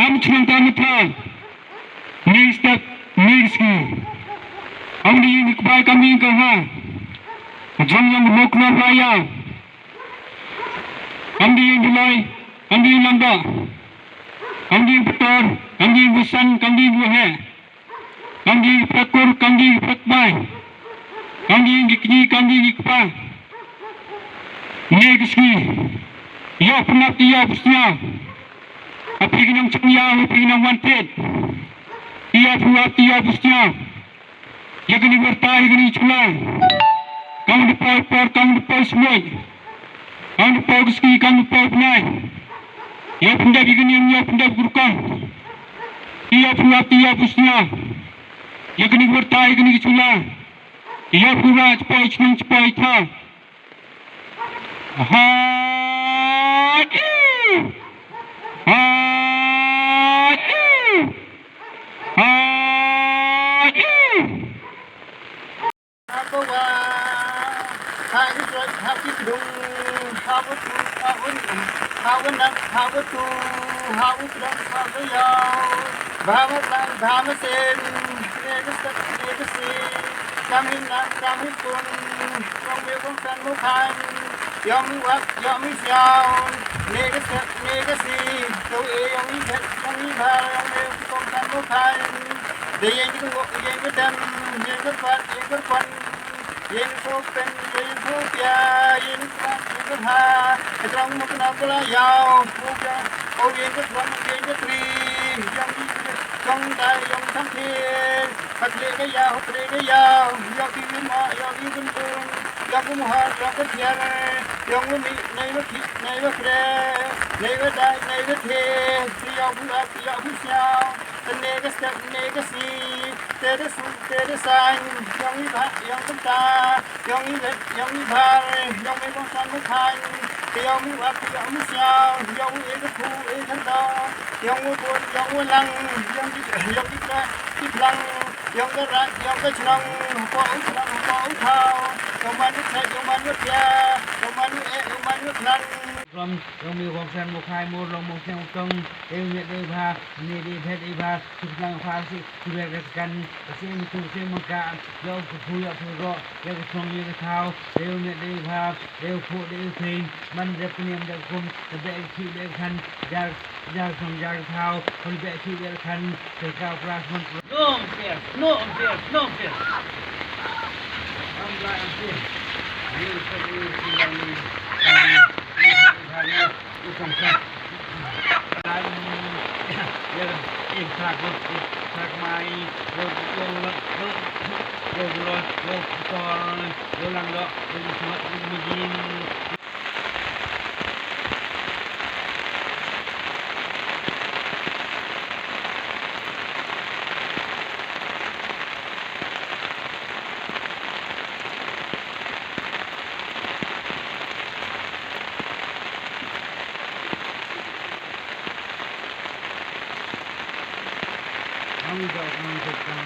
Amchung Tamita, Nista Nilski, Amdi Kami Kaha, Jamyang Mokna Raya, Amdi Bulai, Amdi Lamba, Amdi Putar, Amdi Busan, Kandi Buhe, Amdi Prakur, Kandi Pratbai, Kandi Gikni, Kandi Gikpa, Nilski, Yapnati Yapsnya. Apiginang Chanya, apiginang wanted. Iya puati ya pusnya. Ya kini bertai kini culang. Kamu depan por, kamu depan semua. Kamu depan keski, kamu depan penai. Ya pendap begini, ya pendap gurukang. Iya puati ya pusnya. Ya kini bertai kini culang. Ya pura cepai cenang cepai ta. Hai. Yomi wak, yomi xiao, negasi, tu yomi phet, yomi bhar, yomi kong san mo khai, de yen ku dam, yen ku pat, yen ku kwan, yen ku pen, yen ku pya, yen ku ha, trong mo kana kala yao, ku pya, o yen ku kwan, yen ku tri, yomi kong dai, yom tham thiên, pat le ka yao, tre ka yao, yomi mo, yomi kun kun. Yang kumuhar, yang ketiara, yang umi, naik lagi, naik lagi, naik dah, naik lagi, siapa buat, siapa buat, naik step, naik si, teresan, yang iba, yang kenta, yang ilet, yang ibar, yang mengkonstan mukan, yang buat, yang siapa, yang itu, yang ubun, yang ulang, yang diklang, yang gerak, yang kecenang, kau tahu. Yang mana saya, yang mana dia, yang mana nan. เรามีความแข็งมุขายมูลงมุขแข็งตรงเอวเนตพานี่ดีเพชรอีพาทุกทางพาสิทุเรศกันเสียงทุกเสียงมังกรยาวผู้ยาวผู้รอเอวทรงยืนเท้าเอวเนตพาเอวผู้เอวเพลงมันจะเปลี่ยนจากคุมจะเบะที่เบะคันยาวทรงยาวเท้าคนเบะที่เบะคันเจ้าก้าวปราศมันโน้มเสียโน้มเสียโน้มเสียทำลายเสียนี่เป็นสิ่งที่Bukan sah. Dan ya ikrak mai lo lang do semua begini. Kami juga menunjukkan